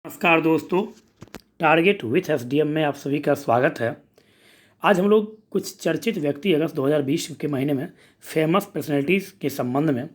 नमस्कार दोस्तों, target with SDM में आप सभी का स्वागत है। आज हम लोग कुछ चर्चित व्यक्ति अगस्त 2020 के महीने में फेमस पर्सनैलिटीज़ के संबंध में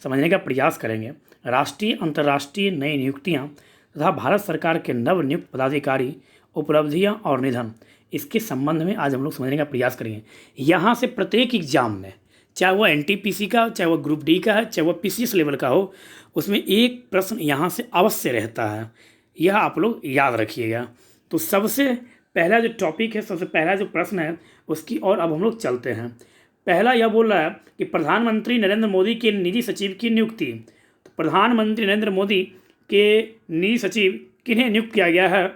समझने का प्रयास करेंगे। राष्ट्रीय अंतर्राष्ट्रीय नई नियुक्तियां तथा भारत सरकार के नव नियुक्त पदाधिकारी, उपलब्धियां और निधन, इसके संबंध में आज हम लोग समझने का प्रयास करेंगे। यहाँ से प्रत्येक एग्जाम में, चाहे वह एनटीपीसी का, चाहे वह ग्रुप डी का है, चाहे वह पीसीएस लेवल का हो, उसमें एक प्रश्न यहाँ से अवश्य रहता है। यह आप लोग याद रखिएगा। तो सबसे पहला जो टॉपिक है, सबसे पहला जो प्रश्न है उसकी और अब हम लोग चलते हैं। पहला यह बोल रहा है कि प्रधानमंत्री नरेंद्र मोदी के निजी सचिव की नियुक्ति। तो प्रधानमंत्री नरेंद्र मोदी के निजी सचिव किन्हें नियुक्त किया गया है?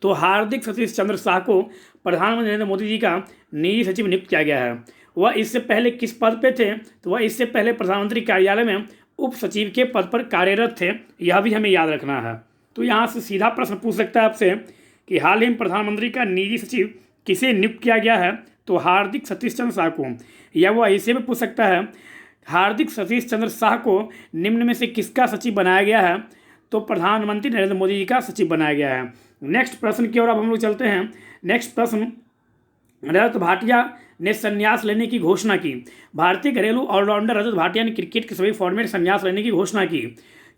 तो हार्दिक सतीश चंद्र शाह को प्रधानमंत्री नरेंद्र मोदी जी का निजी सचिव नियुक्त किया गया है। वह इससे पहले किस पद पे थे? तो वह इससे पहले प्रधानमंत्री कार्यालय में उप सचिव के पद पर कार्यरत थे। यह भी हमें याद रखना है। तो यहाँ से सीधा प्रश्न पूछ सकता है आपसे कि हाल ही में प्रधानमंत्री का निजी सचिव किसे नियुक्त किया गया है? तो हार्दिक सतीश चंद्र शाह को। या वो ऐसे भी पूछ सकता है, हार्दिक सतीश चंद्र शाह को निम्न में से किसका सचिव बनाया गया है? तो प्रधानमंत्री नरेंद्र मोदी जी का सचिव बनाया गया है। नेक्स्ट प्रश्न की ओर अब हम लोग चलते हैं। नेक्स्ट प्रश्न, रजत भाटिया ने संन्यास लेने की घोषणा की। भारतीय घरेलू ऑलराउंडर रजत भाटिया ने क्रिकेट के सभी फॉर्मेट संन्यास लेने की घोषणा की।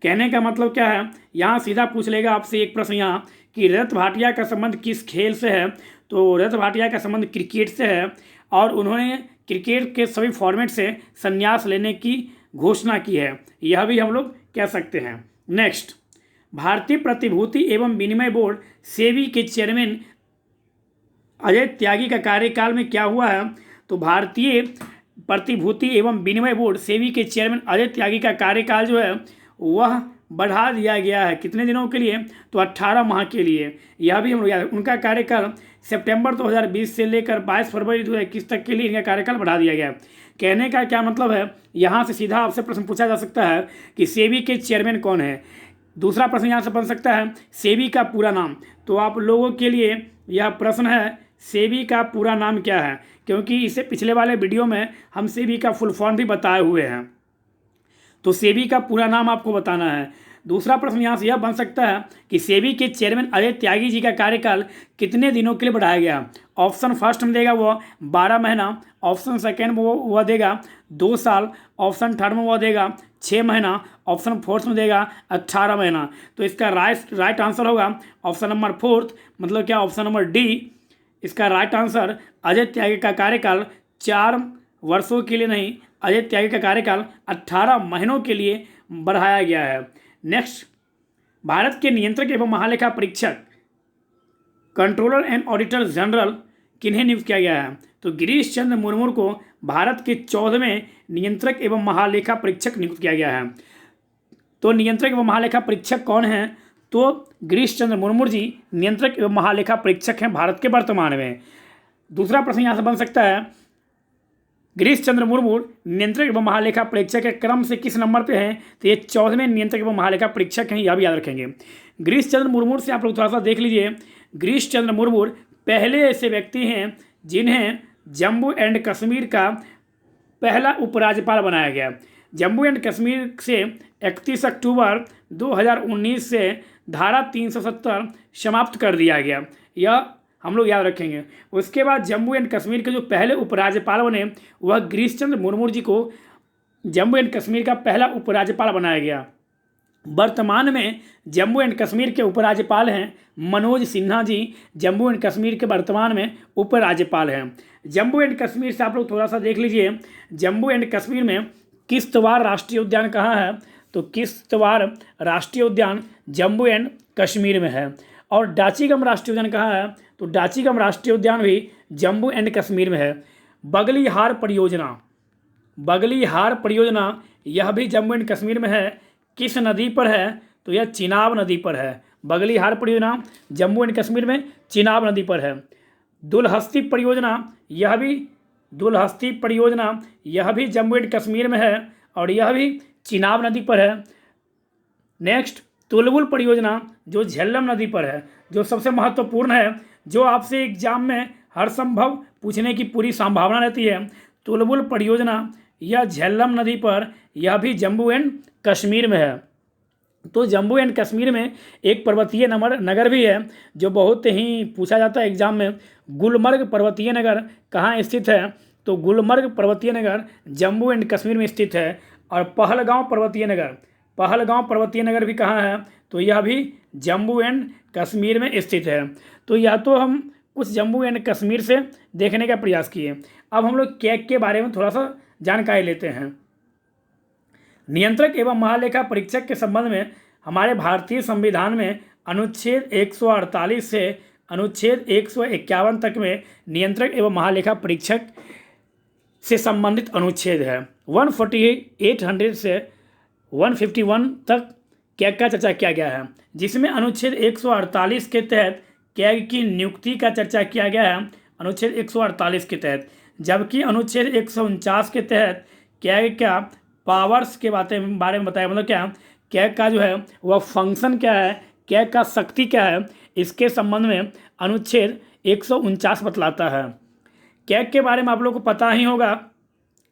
कहने का मतलब क्या है? यहाँ सीधा पूछ लेगा आपसे एक प्रश्न यहाँ कि रजत भाटिया का संबंध किस खेल से है? तो रजत भाटिया का संबंध क्रिकेट से है और उन्होंने क्रिकेट के सभी फॉर्मेट से संन्यास लेने की घोषणा की है। यह भी हम लोग कह सकते हैं। नेक्स्ट, भारतीय प्रतिभूति एवं विनिमय बोर्ड सेबी के चेयरमैन अजय त्यागी का कार्यकाल में क्या हुआ है? तो भारतीय प्रतिभूति एवं विनिमय बोर्ड सेबी के चेयरमैन अजय त्यागी का कार्यकाल जो है वह बढ़ा दिया गया है। कितने दिनों के लिए? तो 18 माह के लिए। यह भी हम लोग याद, उनका कार्यकाल सितंबर 2020 से लेकर 22 फरवरी 2021 तक के लिए इनका कार्यकाल बढ़ा दिया गया। कहने का क्या मतलब है? यहाँ से सीधा आपसे प्रश्न पूछा जा सकता है कि सेबी के चेयरमैन कौन है। दूसरा प्रश्न यहाँ से बन सकता है, सेबी का पूरा नाम। तो आप लोगों के लिए यह प्रश्न है, सेबी का पूरा नाम क्या है? क्योंकि इससे पिछले वाले वीडियो में हम सेबी का फुल फॉर्म भी बताए हुए हैं। तो सेबी का पूरा नाम आपको बताना है। दूसरा प्रश्न यहाँ से यह बन सकता है कि सेबी के चेयरमैन अजय त्यागी जी का कार्यकाल कितने दिनों के लिए बढ़ाया गया? ऑप्शन फर्स्ट में देगा वो 12 महीना, ऑप्शन सेकेंड में वह देगा 2 साल, ऑप्शन थर्ड में वह देगा 6 महीना, ऑप्शन फोर्थ में देगा 18 महीना। तो इसका राइट आंसर होगा ऑप्शन नंबर फोर्थ, मतलब क्या? Option number D. इसका राइट आंसर, अजय त्यागी का कार्यकाल 4 वर्षों के लिए नहीं, अजय त्यागी का कार्यकाल 18 महीनों के लिए बढ़ाया गया है। नेक्स्ट, भारत के नियंत्रक एवं महालेखा परीक्षक, कंट्रोलर एंड ऑडिटर जनरल किन्हें नियुक्त किया गया है? तो गिरीश चंद्र मुर्मू को भारत के 14वें नियंत्रक एवं महालेखा परीक्षक नियुक्त किया गया है। तो नियंत्रक एवं महालेखा परीक्षक कौन है? तो गिरीश चंद्र मुर्मू जी नियंत्रक एवं महालेखा परीक्षक हैं भारत के वर्तमान में। दूसरा प्रश्न यहाँ से बन सकता है, गिरीश चंद्र मुर्मू नियंत्रक एवं महालेखा परीक्षक के क्रम से किस नंबर पे हैं? तो ये 14वें नियंत्रक एवं महालेखा परीक्षक हैं। यह भी याद रखेंगे। गिरीश चंद्र मुर्मू से आप लोग थोड़ा सा देख लीजिए। गिरीश चंद्र मुर्मू पहले ऐसे व्यक्ति हैं जिन्हें जम्मू एंड कश्मीर का पहला उपराज्यपाल बनाया गया। जम्मू एंड कश्मीर से 31 अक्टूबर 2019 से धारा 370 समाप्त कर दिया गया। यह हम लोग याद रखेंगे। उसके बाद जम्मू एंड कश्मीर के जो पहले उपराज्यपाल बने वह गिरीश चंद्र मुर्मू जी को जम्मू एंड कश्मीर का पहला उपराज्यपाल बनाया गया। वर्तमान में जम्मू एंड कश्मीर के उपराज्यपाल हैं मनोज सिन्हा जी। जम्मू एंड कश्मीर के वर्तमान में उपराज्यपाल हैं। जम्मू एंड कश्मीर से आप लोग थोड़ा सा देख लीजिए, जम्मू एंड कश्मीर में किश्तवाड़ राष्ट्रीय उद्यान कहाँ है? तो किश्तवाड़ राष्ट्रीय उद्यान जम्मू एंड कश्मीर में है। और डाचीगम राष्ट्रीय उद्यान कहाँ है? तो डाचीगम राष्ट्रीय उद्यान भी जम्मू एंड कश्मीर में है। बगलीहार परियोजना यह भी जम्मू एंड कश्मीर में है। किस नदी पर है? तो यह चिनाब नदी पर है। बगलीहार परियोजना जम्मू एंड कश्मीर में चिनाब नदी पर है। दुलहस्ती परियोजना यह भी जम्मू एंड कश्मीर में है और यह भी चिनाब नदी पर है। नेक्स्ट, तुलबुल परियोजना जो झेलम नदी पर है, जो सबसे महत्वपूर्ण है, जो आपसे एग्जाम में हर संभव पूछने की पूरी संभावना रहती है। तुलबुल परियोजना यह झेलम नदी पर, यह भी जम्मू एंड कश्मीर में है। तो जम्मू एंड कश्मीर में एक पर्वतीय नगर भी है जो बहुत ही पूछा जाता है एग्जाम में। गुलमर्ग पर्वतीय नगर कहाँ स्थित है? तो गुलमर्ग पर्वतीय नगर जम्मू एंड कश्मीर में स्थित है। और पहलगांव पर्वतीय नगर भी कहाँ है? तो यह भी जम्मू एंड कश्मीर में स्थित है। तो यह तो हम कुछ जम्मू एंड कश्मीर से देखने का प्रयास किए। अब हम लोग कैग के बारे में थोड़ा सा जानकारी लेते हैं। नियंत्रक एवं महालेखा परीक्षक के संबंध में हमारे भारतीय संविधान में अनुच्छेद 148 से अनुच्छेद 151 तक में नियंत्रक एवं महालेखा परीक्षक से संबंधित अनुच्छेद है। 148 से 151 तक कैग का चर्चा किया गया है, जिसमें अनुच्छेद 148 के तहत कैग की नियुक्ति का चर्चा किया गया है, अनुच्छेद 148 के तहत। जबकि अनुच्छेद 149 के तहत कैग का पावर्स के बारे में बताया, मतलब क्या कैग का जो है वह फंक्शन क्या है, कैग का शक्ति क्या है, इसके संबंध में अनुच्छेद 149 बतलाता है। कैग के बारे में आप लोगों को पता ही होगा।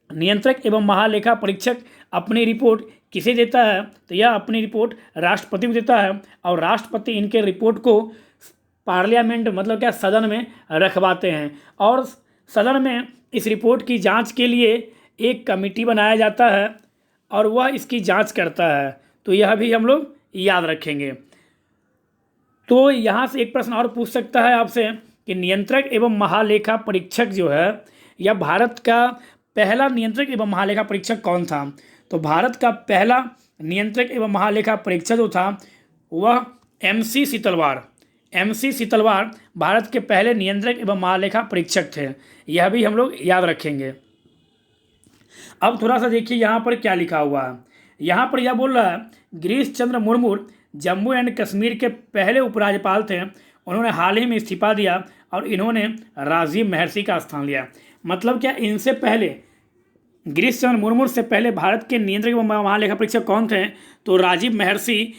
नियंत्रक एवं महालेखा परीक्षक अपनी रिपोर्ट किसे देता है? तो यह अपनी रिपोर्ट राष्ट्रपति को देता है और राष्ट्रपति इनके रिपोर्ट को पार्लियामेंट मतलब क्या सदन में रखवाते हैं और सदन में इस रिपोर्ट की जांच के लिए एक कमेटी बनाया जाता है और वह इसकी जांच करता है। तो यह भी हम लोग याद रखेंगे। तो यहाँ से एक प्रश्न और पूछ सकता है आपसे कि नियंत्रक एवं महालेखा परीक्षक जो है, यह भारत का पहला नियंत्रक एवं महालेखा परीक्षक कौन था? तो भारत का पहला नियंत्रक एवं महालेखा परीक्षक जो था वह MC सीतलवार भारत के पहले नियंत्रक एवं महालेखा परीक्षक थे। यह भी हम लोग याद रखेंगे। अब थोड़ा सा देखिए यहाँ पर क्या लिखा हुआ है। यहाँ पर यह बोल रहा है गिरीश चंद्र मुर्मू जम्मू एंड कश्मीर के पहले उपराज्यपाल थे। उन्होंने हाल ही में इस्तीफा दिया और इन्होंने राजीव महर्षि का स्थान लिया। मतलब क्या इनसे पहले गिरीश चंद्र मुर्मू से पहले भारत के नियंत्रक एवं महालेखा परीक्षक कौन थे? तो राजीव महर्षि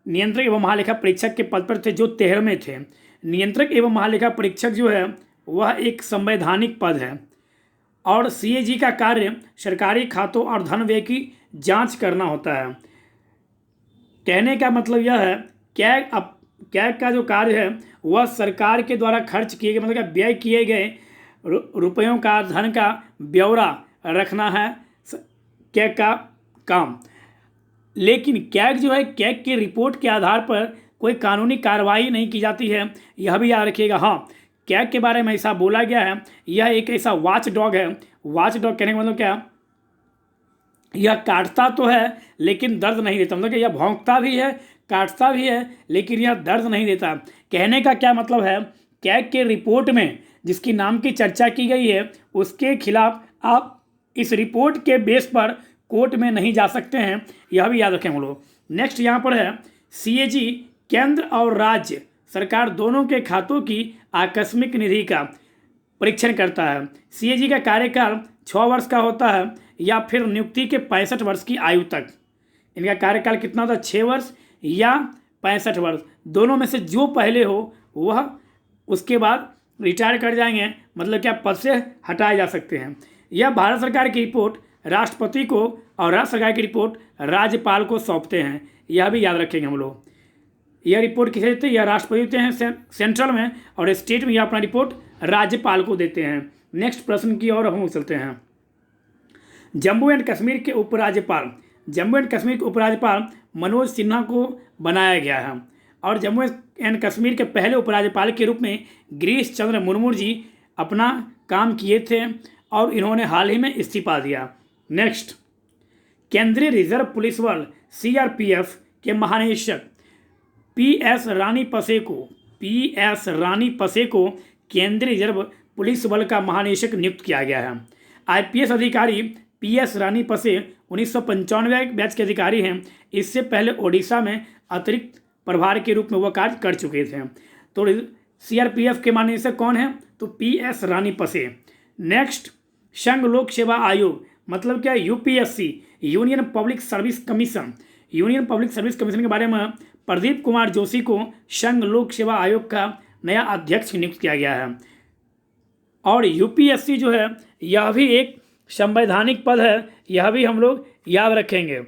नियंत्रक एवं महालेखा परीक्षक के पद पर थे जो 13वें थे। नियंत्रक एवं महालेखा परीक्षक जो है वह एक संवैधानिक पद है और CAG का कार्य सरकारी खातों और धन व्यय की जांच करना होता है। कहने का मतलब यह है कैग का जो कार्य है वह सरकार के द्वारा खर्च किए गए मतलब व्यय किए गए रुपयों का धन का ब्यौरा रखना है कैग का काम। लेकिन कैग जो है कैग की रिपोर्ट के आधार पर कोई कानूनी कार्रवाई नहीं की जाती है, यह भी याद रखिएगा। हाँ, कैग के बारे में ऐसा बोला गया है यह एक ऐसा वॉच डॉग है। वॉच डॉग कहने का मतलब क्या? यह काटता तो है लेकिन दर्द नहीं देता। मतलब कि यह भौंकता भी है, काटता भी है, लेकिन यह दर्द नहीं देता। कहने का क्या मतलब है? कैग के रिपोर्ट में जिसकी नाम की चर्चा की गई है उसके खिलाफ आप इस रिपोर्ट के बेस पर कोर्ट में नहीं जा सकते हैं, यह भी याद रखें हम लोग। नेक्स्ट यहाँ पर है CAG केंद्र और राज्य सरकार दोनों के खातों की आकस्मिक निधि का परीक्षण करता है। CAG का कार्यकाल 6 वर्ष का होता है या फिर नियुक्ति के 65 वर्ष की आयु तक। इनका कार्यकाल कितना होता है? 6 वर्ष या 65 वर्ष, दोनों में से जो पहले हो वह उसके बाद रिटायर कर जाएंगे, मतलब क्या पद से हटाए जा सकते हैं। यह भारत सरकार की रिपोर्ट राष्ट्रपति को और राज्य सरकार की रिपोर्ट राज्यपाल को सौंपते हैं, यह भी याद रखेंगे हम लोग। यह रिपोर्ट किसे देते हैं? यह राष्ट्रपति देते हैं सेंट्रल में, और स्टेट में यह अपना रिपोर्ट राज्यपाल को देते हैं। नेक्स्ट प्रश्न की ओर हम चलते हैं। जम्मू एंड कश्मीर के उपराज्यपाल मनोज सिन्हा को बनाया गया है और जम्मू एंड कश्मीर के पहले उपराज्यपाल के रूप में गिरीश चंद्र मुर्मू जी अपना काम किए थे और इन्होंने हाल ही में इस्तीफा दिया। नेक्स्ट, केंद्रीय रिजर्व पुलिस बल CRPF के महानिदेशक PS रानी पसे को केंद्रीय रिजर्व पुलिस बल का महानिदेशक नियुक्त किया गया है। IPS अधिकारी PS रानी पसे 1995 बैच के अधिकारी हैं। इससे पहले ओडिशा में अतिरिक्त प्रभार के रूप में वह कार्य कर चुके थे। तो CRPF के महानिदेशक कौन है? तो PS रानी पसे। नेक्स्ट, संघ लोक सेवा आयोग मतलब क्या? UPSC union public service commission के बारे में प्रदीप कुमार जोशी को संघ लोक सेवा आयोग का नया अध्यक्ष नियुक्त किया गया है। और UPSC जो है यह भी एक संवैधानिक पद है, यह भी हम लोग याद रखेंगे।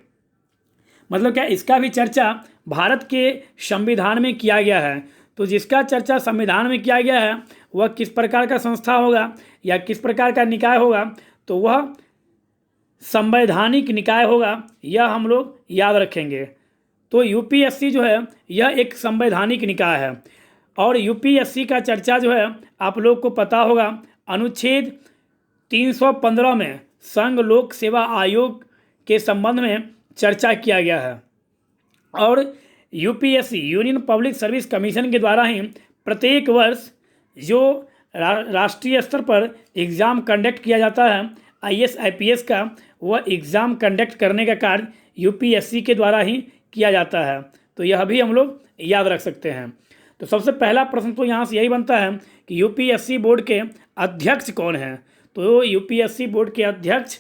मतलब क्या इसका भी चर्चा भारत के संविधान में किया गया है। तो जिसका चर्चा संविधान में किया गया है वह किस प्रकार का संस्था होगा या किस प्रकार का निकाय होगा, तो वह संवैधानिक निकाय होगा, यह हम लोग याद रखेंगे। तो यूपीएससी जो है यह एक संवैधानिक निकाय है। और यूपीएससी का चर्चा जो है आप लोग को पता होगा, अनुच्छेद 315 में संघ लोक सेवा आयोग के संबंध में चर्चा किया गया है। और UPSC union public service commission के द्वारा ही प्रत्येक वर्ष जो राष्ट्रीय स्तर पर एग्ज़ाम कंडक्ट किया जाता है आईएएस आईपीएस का, वह एग्ज़ाम कंडक्ट करने का कार्य यूपीएससी के द्वारा ही किया जाता है। तो यह भी हम लोग याद रख सकते हैं। तो सबसे पहला प्रश्न तो यहाँ से यही बनता है कि यूपीएससी बोर्ड के अध्यक्ष कौन हैं। तो यूपीएससी बोर्ड के अध्यक्ष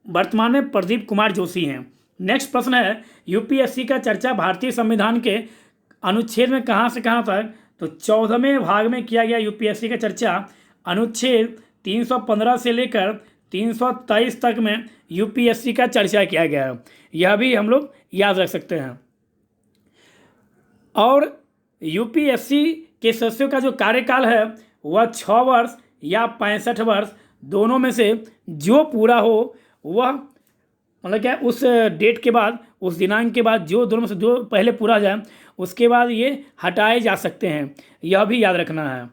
वर्तमान में प्रदीप कुमार जोशी हैं। नेक्स्ट प्रश्न है, यूपीएससी का चर्चा भारतीय संविधान के अनुच्छेद में कहाँ से कहाँ तक, तो 14वें भाग में किया गया यूपीएससी का चर्चा। अनुच्छेद 315 से लेकर 323 तक में यूपीएससी का चर्चा किया गया है। यह भी हम लोग याद रख सकते हैं। और यूपीएससी के सदस्यों का जो कार्यकाल है वह 6 वर्ष या 65 वर्ष दोनों में से जो पूरा हो, वह मतलब क्या उस डेट के बाद, उस दिनांक के बाद जो दोनों में से जो पहले पूरा जाए उसके बाद ये हटाए जा सकते हैं, यह भी याद रखना है।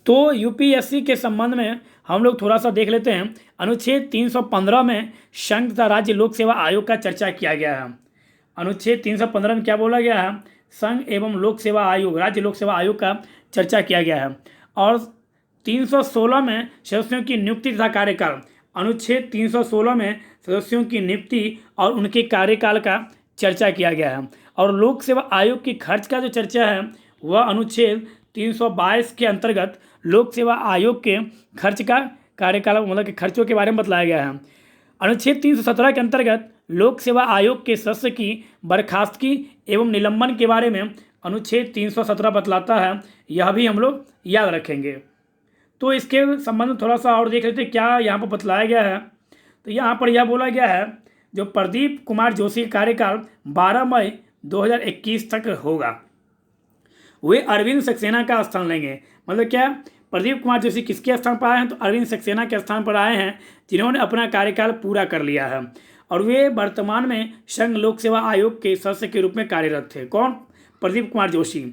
तो यूपीएससी के संबंध में हम लोग थोड़ा सा देख लेते हैं। अनुच्छेद 315 में संघ तथा राज्य लोक सेवा आयोग का चर्चा किया गया है। अनुच्छेद 315 में क्या बोला गया है, संघ एवं लोक सेवा आयोग, राज्य लोक सेवा आयोग का चर्चा किया गया है। और 316 में सदस्यों की नियुक्ति तथा कार्यकाल, अनुच्छेद 316 में सदस्यों की नियुक्ति और उनके कार्यकाल का चर्चा किया गया है। और लोक सेवा आयोग की खर्च का जो चर्चा है वह अनुच्छेद 322 के अंतर्गत लोक सेवा आयोग के खर्च का कार्यकाल मतलब कि खर्चों के बारे में बतलाया गया है। अनुच्छेद 317 के अंतर्गत लोक सेवा आयोग के सदस्य की बर्खास्तगी एवं निलंबन के बारे में अनुच्छेद 317 बतलाता है, यह भी हम लोग याद रखेंगे। तो इसके संबंध में थोड़ा सा और देख लेते हैं क्या यहाँ पर बतलाया गया है। तो यहाँ पर यह बोला गया है जो प्रदीप कुमार जोशी का कार्यकाल 12 मई 2021 तक होगा, वे अरविंद सक्सेना का स्थान लेंगे। मतलब क्या, प्रदीप कुमार जोशी किसके स्थान पर आए हैं, तो अरविंद सक्सेना के स्थान पर आए हैं जिन्होंने अपना कार्यकाल पूरा कर लिया है। और वे वर्तमान में संघ लोक सेवा आयोग के सदस्य के रूप में कार्यरत थे। कौन, प्रदीप कुमार जोशी।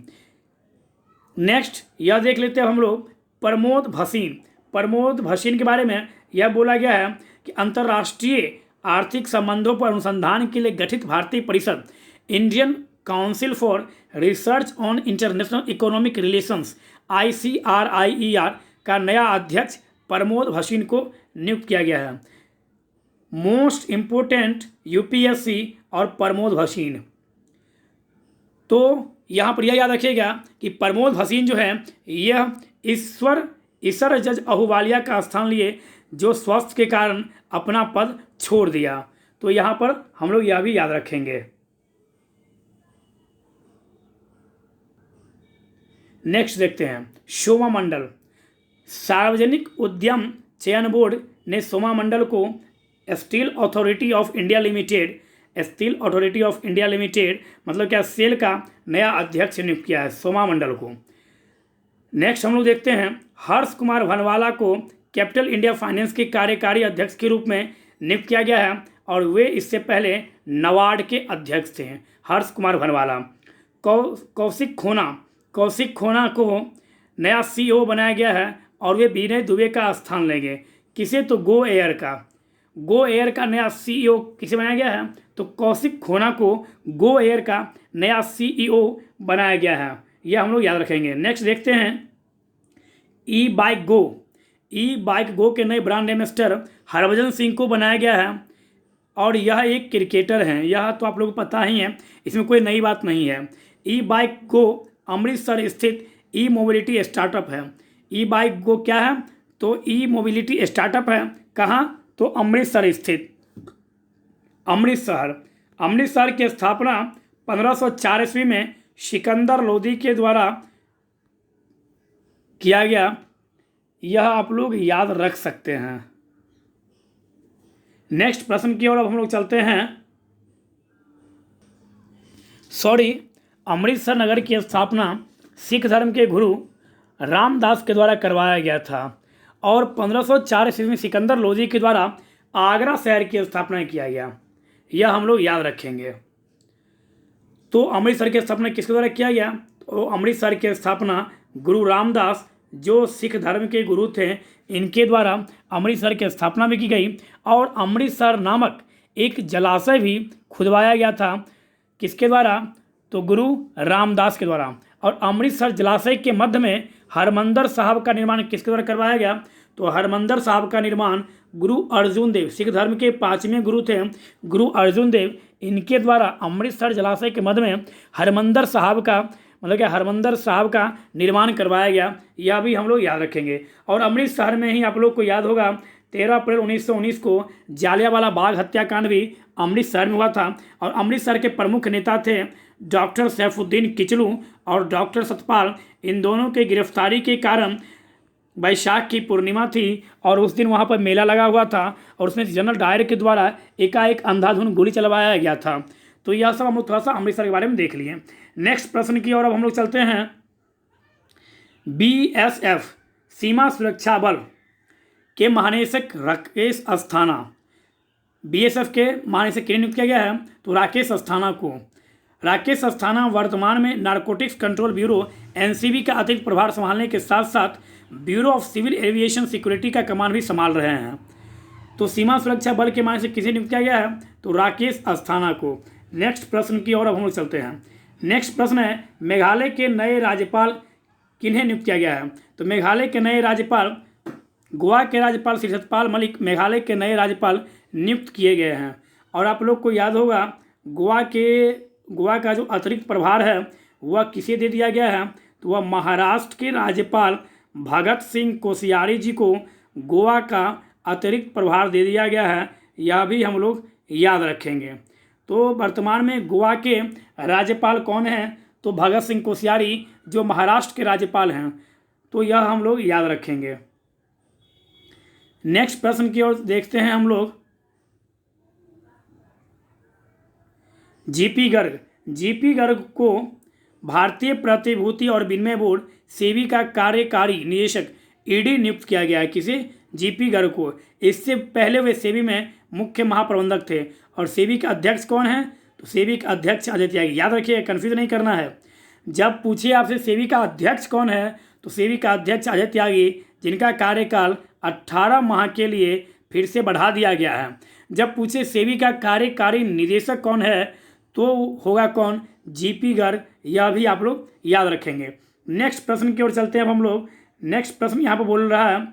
नेक्स्ट यह देख लेते हैं हम लोग प्रमोद भसीन। प्रमोद भसीन के बारे में यह बोला गया है कि अंतर्राष्ट्रीय आर्थिक संबंधों पर अनुसंधान के लिए गठित भारतीय परिषद Indian council for research on international economic relations ICRIER का नया अध्यक्ष प्रमोद भसीन को नियुक्त किया गया है। मोस्ट इम्पोर्टेंट यूपीएससी और प्रमोद भसीन। तो यहाँ पर यह याद रखिएगा कि प्रमोद भसीन जो है यह ईसर जज अहूवालिया का स्थान लिए जो स्वास्थ्य के कारण अपना पद छोड़ दिया। तो यहाँ पर हम लोग यह भी याद रखेंगे। नेक्स्ट देखते हैं सोमा मंडल। सार्वजनिक उद्यम चयन बोर्ड ने सोमा मंडल को steel authority of India limited मतलब क्या सेल का नया अध्यक्ष नियुक्त किया है, सोमा मंडल को। नेक्स्ट हम लोग देखते हैं हर्ष कुमार भनवाला को कैपिटल इंडिया फाइनेंस के कार्यकारी अध्यक्ष के रूप में नियुक्त किया गया है और वे इससे पहले नबार्ड के अध्यक्ष थे, हर्ष कुमार भनवाला। कौशिक खोना को नया CEO बनाया गया है और वे विनय दुबे का स्थान लेंगे। किसे, तो गो एयर का नया CEO किसे बनाया गया है, तो कौशिक खोना को गो एयर का नया CEO बनाया गया है, यह हम लोग याद रखेंगे। नेक्स्ट देखते हैं ई बाइक गो के नए ब्रांड एम्बेसडर हरभजन सिंह को बनाया गया है और यह एक क्रिकेटर हैं, यह तो आप लोगों को पता ही है, इसमें कोई नई बात नहीं है। ई बाइक गो अमृतसर स्थित ई मोबिलिटी स्टार्टअप है। ई बाइक गो क्या है, तो ई मोबिलिटी स्टार्टअप है, कहाँ, तो अमृतसर स्थित। अमृतसर की स्थापना 1504 ईस्वी में सिकंदर लोदी के द्वारा किया गया, यह आप लोग याद रख सकते हैं। नेक्स्ट प्रश्न की ओर अब हम लोग चलते हैं। सॉरी, अमृतसर नगर की स्थापना सिख धर्म के गुरु रामदास के द्वारा करवाया गया था और 1504 ईस्वी में सिकंदर लोधी के द्वारा आगरा शहर की स्थापना किया गया। यह हम लोग याद रखेंगे। तो अमृतसर की स्थापना किसके द्वारा किया गया? तो अमृतसर की स्थापना गुरु रामदास जो सिख धर्म के गुरु थे इनके द्वारा अमृतसर की स्थापना भी की गई और अमृतसर नामक एक जलाशय भी खुदवाया गया था। किसके द्वारा? तो गुरु रामदास के द्वारा। और अमृतसर जलाशय के मध्य में हरमंदर साहब का निर्माण किसके द्वारा करवाया गया? तो हरमंदर साहब का निर्माण गुरु अर्जुन देव, सिख धर्म के 5वें गुरु थे गुरु अर्जुन देव, इनके द्वारा अमृतसर जलाशय के मध्य में हरमंदर साहब का मतलब कि हरमंदर साहब का निर्माण करवाया गया। यह भी हम लोग याद रखेंगे। और अमृतसर में ही आप लोग को याद होगा 13 अप्रैल 1919 को जालियांवाला बाग हत्याकांड भी अमृतसर में हुआ था। और अमृतसर के प्रमुख नेता थे डॉक्टर सैफुद्दीन किचलू और डॉक्टर सतपाल। इन दोनों के गिरफ्तारी के कारण वैशाख की पूर्णिमा थी और उस दिन वहाँ पर मेला लगा हुआ था और उसमें जनरल डायर के द्वारा एकाएक अंधाधुंध गोली चलवाया गया था। तो यह सब हम लोग थोड़ा सा अमृतसर के बारे में देख लिए। नेक्स्ट प्रश्न की ओर अब हम लोग चलते हैं। BSF सीमा सुरक्षा बल के महानिदेशक राकेश अस्थाना, BSF के महानिदेशक किन्हें नियुक्त किया गया है? तो राकेश अस्थाना को। राकेश अस्थाना वर्तमान में नारकोटिक्स कंट्रोल ब्यूरो NCB का अतिरिक्त प्रभार संभालने के साथ साथ bureau of civil aviation security का कमान भी संभाल रहे हैं। तो सीमा सुरक्षा बल के महानिदेशक किसे नियुक्त किया गया है? तो राकेश अस्थाना को। नेक्स्ट प्रश्न की ओर अब हम लोग चलते हैं। नेक्स्ट प्रश्न है मेघालय के नए राज्यपाल किन्हें नियुक्त किया गया है? तो मेघालय के नए राज्यपाल गोवा के राज्यपाल श्री सत्यपाल मलिक मेघालय के नए राज्यपाल नियुक्त किए गए हैं। और आप लोग को याद होगा गोवा का जो अतिरिक्त प्रभार है वह किसे दे दिया गया है? तो वह महाराष्ट्र के राज्यपाल भगत सिंह कोश्यारी जी को गोवा का अतिरिक्त प्रभार दे दिया गया है। यह भी हम लोग याद रखेंगे। तो वर्तमान में गोवा के राज्यपाल कौन हैं? तो भगत सिंह कोश्यारी जो महाराष्ट्र के राज्यपाल हैं। तो यह हम लोग याद रखेंगे। नेक्स्ट प्रश्न की ओर देखते हैं हम लोग। जीपी गर्ग को भारतीय प्रतिभूति और विनिमय बोर्ड सेबी का कार्यकारी निदेशक ईडी नियुक्त किया गया है। किसे? जीपी गर्ग को। इससे पहले वे सेबी में मुख्य महाप्रबंधक थे। और सेबी के अध्यक्ष कौन है? तो सेबी का अध्यक्ष अजय त्यागी। याद रखिए, कन्फ्यूज नहीं करना है। जब पूछिए आपसे सेबी का अध्यक्ष कौन है तो सेबी का अध्यक्ष अजय त्यागी, जिनका कार्यकाल 18 माह के लिए फिर से बढ़ा दिया गया है। जब पूछे सेबी का कार्यकारी निदेशक कौन है तो होगा कौन? जीपी गर्ग। यह भी आप लोग याद रखेंगे। नेक्स्ट प्रश्न की ओर चलते हैं अब हम लोग। नेक्स्ट प्रश्न यहाँ पर बोल रहा है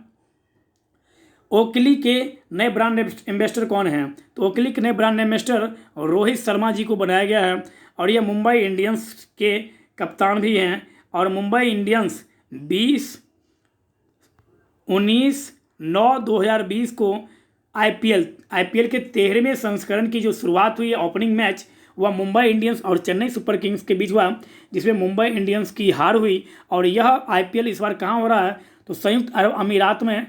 ओकली के नए ब्रांड एम्बेसडर कौन हैं? तो ओकली के नए ब्रांड एम्बेसडर रोहित शर्मा जी को बनाया गया है और यह मुंबई इंडियंस के कप्तान भी हैं। और मुंबई इंडियंस 19/9/2020 को IPL के 13वें संस्करण की जो शुरुआत हुई है, ओपनिंग मैच वह मुंबई इंडियंस और चेन्नई सुपर किंग्स के बीच हुआ, जिसमें मुंबई इंडियंस की हार हुई। और यह IPL इस बार कहाँ हो रहा है? तो संयुक्त अरब अमीरात में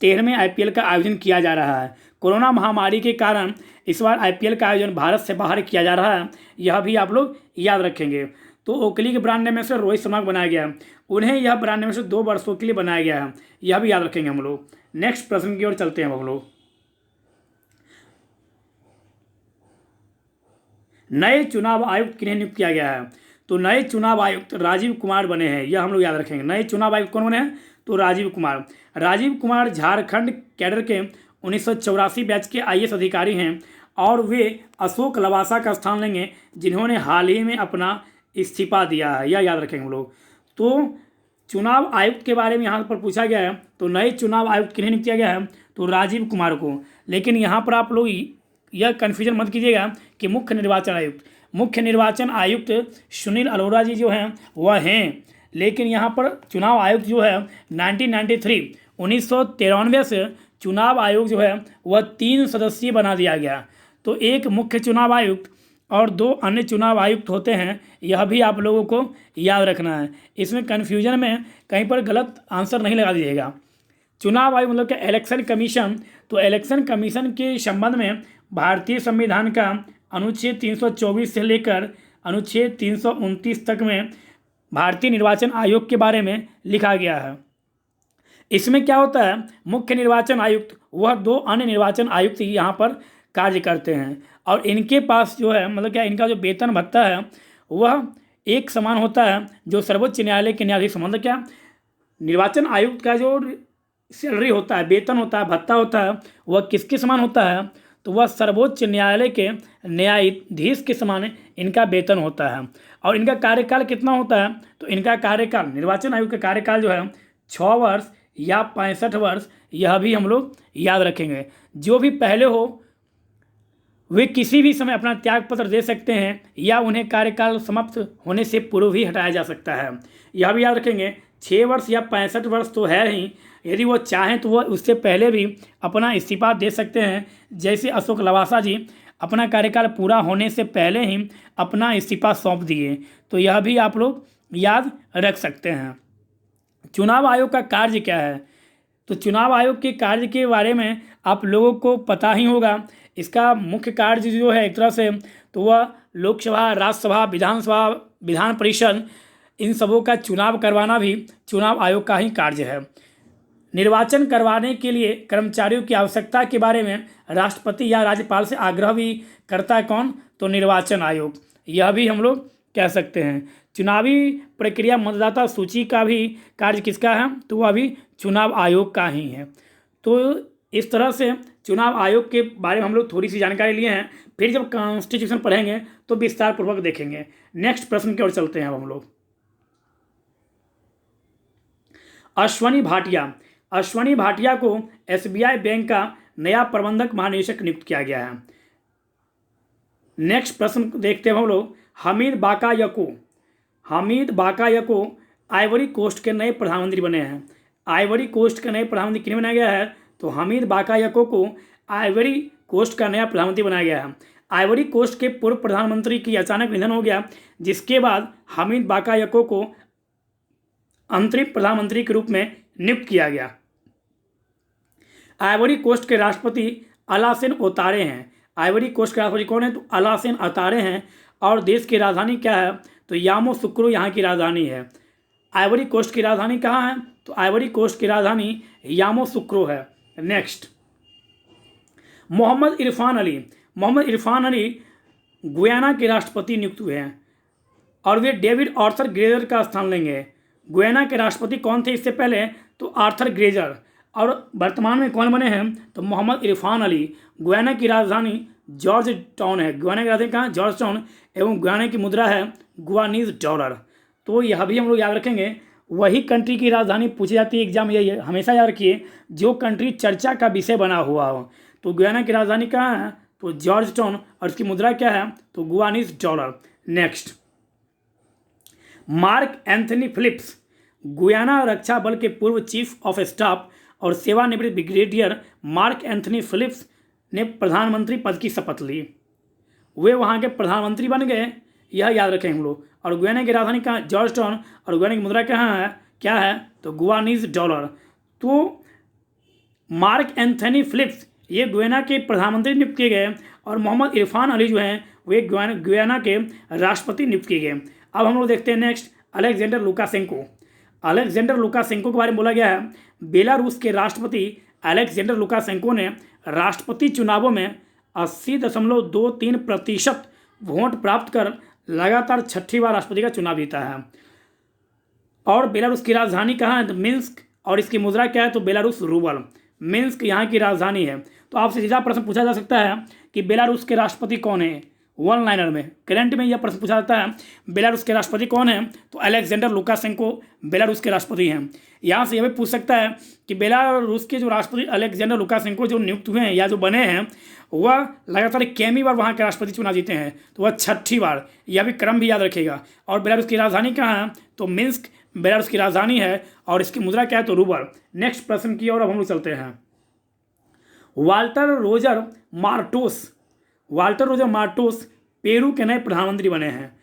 13वें IPL का आयोजन किया जा रहा है। कोरोना महामारी के कारण इस बार IPL का आयोजन भारत से बाहर किया जा रहा है। यह भी आप लोग याद रखेंगे। तो ओकली के ब्रांड एम्बेसडर रोहित शर्मा को बनाया गया है। उन्हें यह ब्रांड एम्बेसडर 2 वर्षों के लिए बनाया गया है। यह भी याद रखेंगे हम लोग। नेक्स्ट प्रश्न की ओर चलते हैं हम लोग। नए चुनाव आयुक्त किन्हें नियुक्त किया गया है? तो नए चुनाव आयुक्त राजीव कुमार बने हैं। यह हम लोग याद रखेंगे। नए चुनाव आयुक्त कौन बने हैं? तो राजीव कुमार झारखंड कैडर के 1984 बैच के IAS अधिकारी हैं और वे अशोक लवासा का स्थान लेंगे, जिन्होंने हाल ही में अपना इस्तीफा दिया है। यह याद रखेंगे हम लोग। तो चुनाव आयुक्त के बारे में यहाँ पर पूछा गया है। तो नए चुनाव आयुक्त किन्हें नियुक्त किया गया है? तो राजीव कुमार को। लेकिन यहाँ पर आप लोग यह कन्फ्यूजन मत कीजिएगा कि मुख्य निर्वाचन आयुक्त सुनील अरोड़ा जी जो हैं वह हैं। लेकिन यहाँ पर चुनाव आयुक्त जो है 1993 से चुनाव आयोग जो है वह 3 सदस्यीय बना दिया गया। तो एक मुख्य चुनाव आयुक्त और 2 अन्य चुनाव आयुक्त होते हैं। यह भी आप लोगों को याद रखना है। इसमें कन्फ्यूजन में कहीं पर गलत आंसर नहीं लगा दीजिएगा। चुनाव आयोग मतलब कि इलेक्शन कमीशन। तो इलेक्शन कमीशन के संबंध में भारतीय संविधान का अनुच्छेद 324 से लेकर अनुच्छेद 329 तक में भारतीय निर्वाचन आयोग के बारे में लिखा गया है। इसमें क्या होता है, मुख्य निर्वाचन आयुक्त वह 2 अन्य निर्वाचन आयुक्त यहाँ पर कार्य करते हैं और इनके पास जो है मतलब क्या इनका जो वेतन भत्ता है वह एक समान होता है जो सर्वोच्च न्यायालय के न्यायाधीश, मतलब क्या निर्वाचन आयुक्त का जो सैलरी होता है, वेतन होता है, भत्ता होता है, वह किसके समान होता है, तो वह सर्वोच्च न्यायालय के न्यायाधीश के समान इनका वेतन होता है। और इनका कार्यकाल कितना होता है, तो इनका कार्यकाल निर्वाचन आयोग का कार्यकाल जो है 6 वर्ष या 65 वर्ष, यह भी हम लोग याद रखेंगे। जो भी पहले हो वे किसी भी समय अपना त्यागपत्र दे सकते हैं या उन्हें कार्यकाल समाप्त होने से पूर्व भी हटाया जा सकता है। यह भी याद रखेंगे 6 वर्ष या 65 वर्ष तो है ही, यदि वो चाहें तो वह उससे पहले भी अपना इस्तीफा दे सकते हैं। जैसे अशोक लवासा जी अपना कार्यकाल पूरा होने से पहले ही अपना इस्तीफा सौंप दिए, तो यह भी आप लोग याद रख सकते हैं। चुनाव आयोग का कार्य क्या है, तो चुनाव आयोग के कार्य के बारे में आप लोगों को पता ही होगा। इसका मुख्य कार्य जो है एक तरह से तो वह लोकसभा, राज्यसभा, विधानसभा, विधान परिषद इन सबों का चुनाव करवाना भी चुनाव आयोग का ही कार्य है। निर्वाचन करवाने के लिए कर्मचारियों की आवश्यकता के बारे में राष्ट्रपति या राज्यपाल से आग्रह भी करता है कौन, तो निर्वाचन आयोग। यह भी हम लोग कह सकते हैं। चुनावी प्रक्रिया मतदाता सूची का भी कार्य किसका है, तो वह भी चुनाव आयोग का ही है। तो इस तरह से चुनाव आयोग के बारे में हम लोग थोड़ी सी जानकारी लिए हैं। फिर जब कॉन्स्टिट्यूशन पढ़ेंगे तो विस्तार पूर्वक देखेंगे। नेक्स्ट प्रश्न की ओर चलते हैं अब हम लोग। अश्वनी भाटिया, अश्वनी भाटिया को SBI बैंक का नया प्रबंधक महानिदेशक नियुक्त किया गया है। नेक्स्ट प्रश्न देखते हैं हम लोग। हमीद बाकायको, हमीद बाकायको आइवरी कोस्ट के नए प्रधानमंत्री बने हैं। आइवरी कोस्ट के नए प्रधानमंत्री किन्हें बनाया गया है, तो हमीद बाकायको को आइवरी कोस्ट का नया प्रधानमंत्री बनाया गया है। आइवरी कोस्ट के पूर्व प्रधानमंत्री की अचानक निधन हो गया, जिसके बाद हमीद बाकायको को अंतरिम प्रधानमंत्री के रूप में नियुक्त किया गया। आइवरी कोस्ट के राष्ट्रपति अलासेन ओतारे हैं। आइवरी कोस्ट के राष्ट्रपति कौन है, तो अलासेन ओतारे हैं। और देश की राजधानी क्या है, तो यामोसुक्रो यहाँ की राजधानी है। आइवरी कोस्ट की राजधानी कहाँ है, तो आइवरी कोस्ट की राजधानी यामोसुक्रो है। नेक्स्ट, मोहम्मद इरफान अली, मोहम्मद इरफान अली गुयाना के राष्ट्रपति नियुक्त हुए हैं और वे डेविड आर्थर ग्रेजर का स्थान लेंगे। गुयाना के राष्ट्रपति कौन थे इससे पहले, तो आर्थर ग्रेजर। और वर्तमान में कौन बने हैं, तो मोहम्मद इरफान अली। गुयाना की राजधानी जॉर्ज टाउन है। गुयाना की राजधानी कहाँ, जॉर्ज टाउन, एवं गुयाना की मुद्रा है गुआनीज डॉलर। तो यह भी हम लोग याद रखेंगे। वही कंट्री की राजधानी पूछी जाती है एग्जाम, यही है, हमेशा याद रखिए जो कंट्री चर्चा का विषय बना हुआ हो। तो गुयाना की राजधानी कहाँ है, तो जॉर्ज टाउन, और इसकी मुद्रा क्या है, तो Guyanese dollar. Next, Mark Anthony Phillips Guyana रक्षा बल के पूर्व चीफ ऑफ स्टाफ और सेवानिवृत्त ब्रिगेडियर मार्क एंथनी फिलिप्स ने प्रधानमंत्री पद की शपथ ली। वे वहाँ के प्रधानमंत्री बन गए, यह याद रखें हम लोग। और गुयाना की राजधानी कहाँ, जॉर्ज टाउन, और गुयाना की मुद्रा कहाँ है, क्या है, तो गुआनीज डॉलर। तो मार्क एंथनी फिलिप्स ये गुयाना के प्रधानमंत्री नियुक्त किए गए और मोहम्मद इरफान अली जो हैं वे गुयाना के राष्ट्रपति नियुक्त किए गए। अब हम लोग देखते हैं next, Alexander Lukashenko. Alexander Lukashenko के बारे में बोला गया है, बेलारूस के राष्ट्रपति अलेक्जेंडर लुकाशेंको ने राष्ट्रपति चुनावों में 80.23% वोट प्राप्त कर लगातार 6ठी बार राष्ट्रपति का चुनाव जीता है। और बेलारूस की राजधानी कहाँ है, तो मिन्स्क, और इसकी मुद्रा क्या है, तो बेलारूस रूबल। मिन्स्क यहाँ की राजधानी है। तो आपसे सीधा प्रश्न पूछा जा सकता है कि बेलारूस के राष्ट्रपति कौन है, वन लाइनर में करंट में यह प्रश्न पूछा जाता है, बेलारूस के राष्ट्रपति कौन है, तो अलेक्जेंडर लुकाशेंको बेलारूस के राष्ट्रपति हैं। यहाँ से यह भी पूछ सकता है कि बेलारूस के जो राष्ट्रपति अलेक्जेंडर लुकाशेंको जो नियुक्त हुए हैं या जो बने हैं वह लगातार कैमी बार वहाँ के राष्ट्रपति चुनाव जीते हैं, तो वह 6ठी बार, यह भी क्रम भी याद रखिएगा। और बेलारूस की राजधानी कहाँ है, तो मिन्स्क बेलारूस की राजधानी है और इसकी मुद्रा क्या है, तो रूबल। नेक्स्ट प्रश्न की ओर अब हम लोग चलते हैं। Walter Roger Martos, Walter Roger Martos Peru के नए प्रधानमंत्री बने हैं।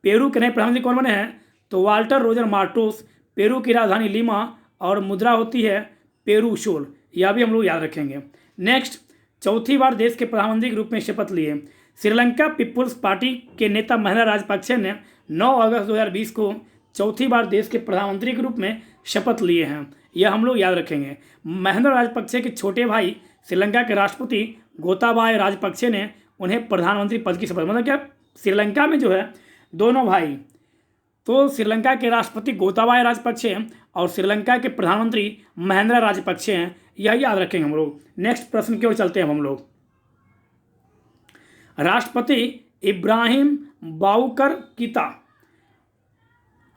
पेरू के नए प्रधानमंत्री कौन बने हैं, तो वाल्टर रोजर मार्टोस। पेरू की राजधानी लीमा और मुद्रा होती है पेरू सोल, यह भी हम लोग याद रखेंगे। नेक्स्ट, चौथी बार देश के प्रधानमंत्री के रूप में शपथ लिए। श्रीलंका पीपुल्स पार्टी के नेता महिंदा राजपक्षे ने 9 अगस्त 2020 को चौथी बार देश के प्रधानमंत्री के रूप में शपथ लिए हैं। यह हम लोग याद रखेंगे। महिंदा राजपक्षे के छोटे भाई श्रीलंका के राष्ट्रपति गोताबाया राजपक्षे ने उन्हें प्रधानमंत्री पद की शपथ, मतलब क्या श्रीलंका में जो है दोनों भाई, तो श्रीलंका के राष्ट्रपति गोताबाया राजपक्षे और श्रीलंका के प्रधानमंत्री महिंदा राजपक्षे हैं। यह याद रखेंगे हम लोग। नेक्स्ट प्रश्न की ओर चलते हैं हम लोग। राष्ट्रपति इब्राहिम बाउकर कीता,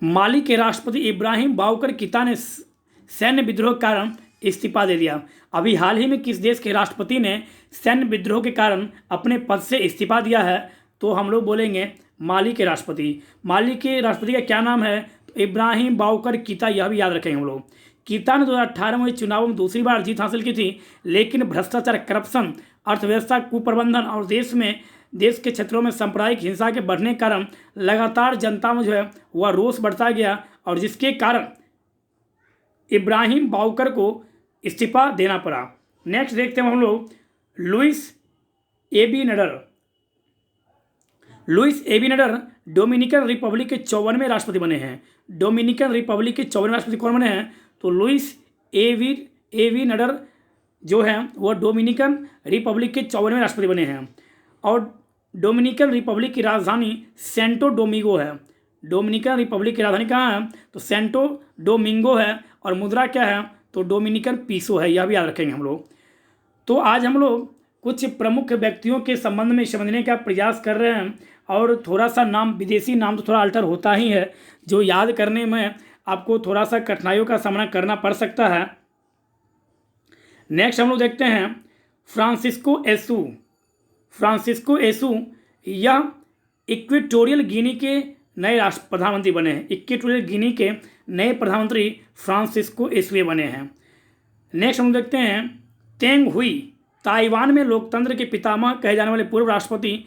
माली के राष्ट्रपति इब्राहिम बाउकर कीता ने सैन्य विद्रोह के कारण इस्तीफा दे दिया। अभी हाल ही में किस देश के राष्ट्रपति ने सैन्य विद्रोह के कारण अपने पद से इस्तीफा दिया है? तो हम लोग बोलेंगे माली के राष्ट्रपति। माली के राष्ट्रपति का क्या नाम है? तो इब्राहिम बाउकर कीता। यह भी याद रखेंगे हम लोग। कीता ने 2018 में चुनावों में दूसरी बार जीत हासिल की थी, लेकिन भ्रष्टाचार, करप्शन, अर्थव्यवस्था कुप्रबंधन और देश के क्षेत्रों में सांप्रदायिक हिंसा के बढ़ने के कारण लगातार जनता में जो है वह रोष बढ़ता गया, और जिसके कारण इब्राहिम बाउकर को इस्तीफा देना पड़ा। नेक्स्ट देखते हैं हम लोग लुइस एबिनेडर डोमिनिकन रिपब्लिक के 54वें राष्ट्रपति बने हैं। डोमिनिकन रिपब्लिक के 54वें राष्ट्रपति कौन बने हैं? तो लुइस एबिनेडर जो है वह डोमिनिकन रिपब्लिक के 54वें राष्ट्रपति बने हैं। और डोमिनिकन रिपब्लिक की राजधानी सेंटो डोमिंगो है। डोमिनिकन रिपब्लिक की राजधानी कहाँ है? तो सेंटो डोमिंगो है। और मुद्रा क्या है? तो डोमिनिकन पीसो है। यह भी याद रखेंगे हम लोग। तो आज हम लोग कुछ प्रमुख व्यक्तियों के संबंध में समझने का प्रयास कर रहे हैं, और थोड़ा सा नाम, विदेशी नाम तो थोड़ा अल्टर होता ही है, जो याद करने में आपको थोड़ा सा कठिनाइयों का सामना करना पड़ सकता है। नेक्स्ट हम लोग देखते हैं फ्रांसिस्को एसू यह इक्वेटोरियल गिनी के नए प्रधानमंत्री बने हैं। इक्वेटोरियल गिनी के नए प्रधानमंत्री फ्रांसिस्को एसू बने हैं। नेक्स्ट हम देखते हैं तेंग हुई। ताइवान में लोकतंत्र के पितामह कहे जाने वाले पूर्व राष्ट्रपति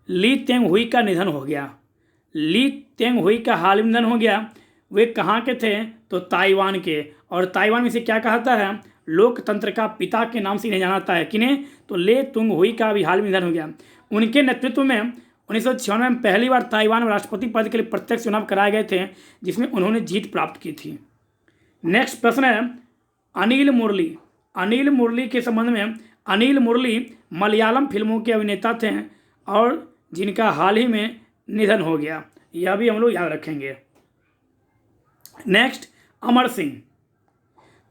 ली तेंग हुई का निधन हो गया। ली तेंग हुई का हाल ही निधन हो गया। वे कहाँ के थे? तो ताइवान के। और ताइवान में से क्या कहता है? लोकतंत्र का पिता के नाम से इन्हें जाना जाता है। किन्हें? तो ले तुंग हुई का भी हाल में निधन हो गया। उनके नेतृत्व में 1996 में पहली बार ताइवान में राष्ट्रपति पद के लिए प्रत्यक्ष चुनाव कराए गए थे, जिसमें उन्होंने जीत प्राप्त की थी। नेक्स्ट प्रश्न है अनिल मुरली। अनिल मुरली के संबंध में, अनिल मुरली मलयालम फिल्मों के अभिनेता थे और जिनका हाल ही में निधन हो गया। यह भी हम लोग याद रखेंगे। नेक्स्ट अमर सिंह।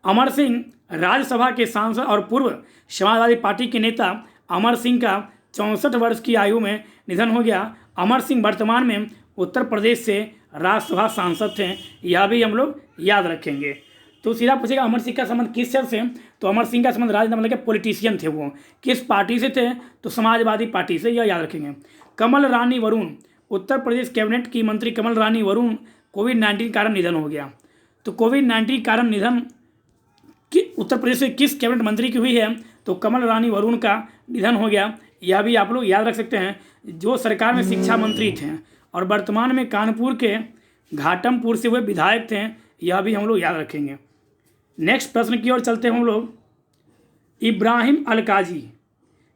अमर सिंह राज्यसभा के सांसद और पूर्व समाजवादी पार्टी के नेता अमर सिंह का 64 वर्ष की आयु में निधन हो गया। अमर सिंह वर्तमान में उत्तर प्रदेश से राज्यसभा सांसद थे। यह भी हम लोग याद रखेंगे। तो सीधा पूछेगा अमर सिंह का संबंध किस से? तो अमर सिंह का संबंध राजनेता, मतलब के पॉलिटिशियन थे। वो किस पार्टी से थे? तो समाजवादी पार्टी से। यह याद रखेंगे। कमल रानी वरुण, उत्तर प्रदेश कैबिनेट की मंत्री कमल रानी वरुण कोविड-19 कारण निधन हो गया। तो कोविड-19 कारण निधन कि उत्तर प्रदेश से किस कैबिनेट मंत्री की हुई है? तो कमल रानी वरुण का निधन हो गया। यह भी आप लोग याद रख सकते हैं, जो सरकार में शिक्षा मंत्री थे और वर्तमान में कानपुर के घाटमपुर से हुए विधायक थे। यह भी हम लोग याद रखेंगे। नेक्स्ट प्रश्न की ओर चलते हैं हम लोग। इब्राहिम अलकाजी।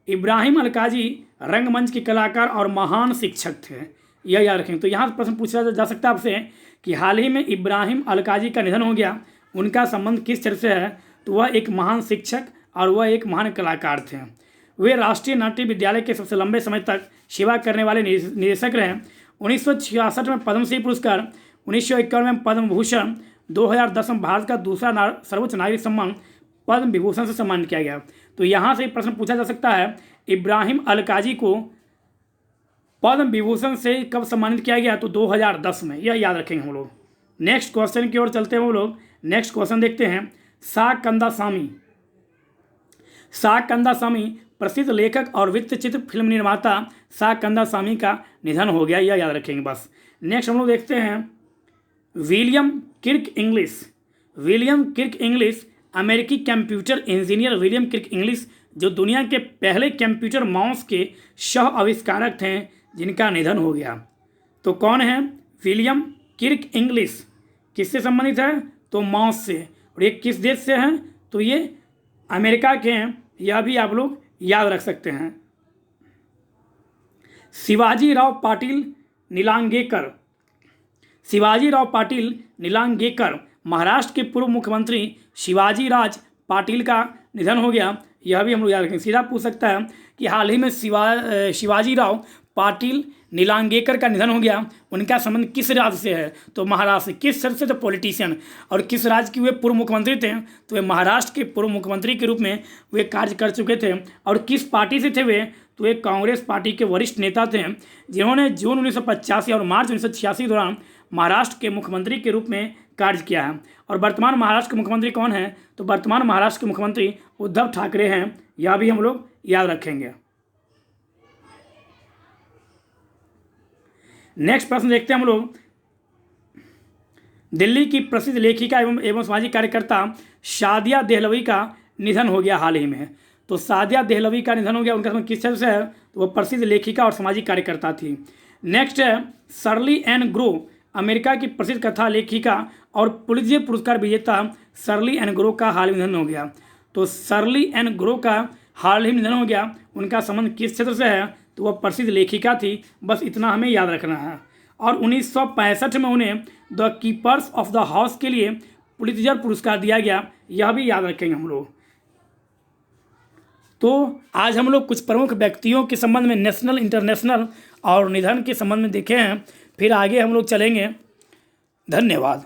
इब्राहिम अलकाजी रंगमंच के कलाकार और महान शिक्षक थे। यह याद रखेंगे। तो यहाँ प्रश्न पूछा जा सकता है आपसे कि हाल ही में इब्राहिम अलकाजी का निधन हो गया, उनका संबंध किस क्षेत्र से है? तो वह एक महान शिक्षक और वह एक महान कलाकार थे। वे राष्ट्रीय नाट्य विद्यालय के सबसे लंबे समय तक सेवा करने वाले निदेशक रहे। 1966 में पद्मश्री पुरस्कार, 1951 में पद्म भूषण, 2010 में भारत का दूसरा सर्वोच्च नागरिक सम्मान पद्म विभूषण से सम्मानित किया गया। तो यहाँ से प्रश्न पूछा जा सकता है इब्राहिम अलकाजी को पद्म विभूषण से कब सम्मानित किया गया? तो 2010 में। यह याद रखेंगे हम लोग। नेक्स्ट क्वेश्चन की ओर चलते हैं हम लोग। नेक्स्ट क्वेश्चन देखते हैं साक कंदा सामी प्रसिद्ध लेखक और वृत्तचित्र फिल्म निर्माता साक कंदा सामी का निधन हो गया। यह याद रखेंगे बस। नेक्स्ट हम लोग देखते हैं विलियम किर्क इंग्लिश अमेरिकी computer engineer William Kirk English, जो दुनिया के पहले कंप्यूटर माउस के सह आविष्कारक थे, जिनका निधन हो गया। तो कौन है? William Kirk English. किससे संबंधित है? तो माउस से। और ये किस देश से हैं? तो ये अमेरिका के हैं। यह भी आप लोग याद रख सकते हैं। शिवाजीराव पाटील निलंगेकर। शिवाजीराव पाटील निलंगेकर महाराष्ट्र के पूर्व मुख्यमंत्री शिवाजीराज पाटील का निधन हो गया। यह भी हम लोग याद रखेंगे। सीधा पूछ सकता है कि हाल ही में शिवाजीराव पाटील निलंगेकर का निधन हो गया, उनका संबंध किस राज्य से है? तो महाराष्ट्र। किस राज्य से? तो पॉलिटिशियन। और किस राज्य के वे पूर्व मुख्यमंत्री थे? तो वे महाराष्ट्र के पूर्व मुख्यमंत्री के रूप में वे कार्य कर चुके थे। और किस पार्टी से थे वे? तो वे कांग्रेस पार्टी के वरिष्ठ नेता थे, जिन्होंने जून 1985 और मार्च 1986 दौरान महाराष्ट्र के मुख्यमंत्री के रूप में कार्य किया है। और वर्तमान महाराष्ट्र के मुख्यमंत्री कौन है? तो वर्तमान महाराष्ट्र के मुख्यमंत्री उद्धव ठाकरे हैं। यह भी हम लोग याद रखेंगे। नेक्स्ट प्रश्न देखते हैं हम लोग। दिल्ली की प्रसिद्ध लेखिका एवं सामाजिक कार्यकर्ता सादिया देहलवी का निधन हो गया हाल ही में। तो सादिया देहलवी का निधन हो गया, उनका संबंध किस क्षेत्र से है? तो वो प्रसिद्ध लेखिका और सामाजिक कार्यकर्ता थी। नेक्स्ट है शर्ली एन ग्रो, अमेरिका की प्रसिद्ध कथा लेखिका और पुलित्जर पुरस्कार विजेता शर्ली एन ग्रो का हाल में निधन हो गया। तो शर्ली एन ग्रो का हाल ही में निधन हो गया, उनका संबंध किस क्षेत्र से है? तो वह प्रसिद्ध लेखिका थी। बस इतना हमें याद रखना है। और 1965 में उन्हें the keepers of the house के लिए पुलित्जर पुरस्कार दिया गया। यह भी याद रखेंगे हम लोग। तो आज हम लोग कुछ प्रमुख व्यक्तियों के संबंध में नेशनल, इंटरनेशनल और निधन के संबंध में देखे हैं। फिर आगे हम लोग चलेंगे। धन्यवाद।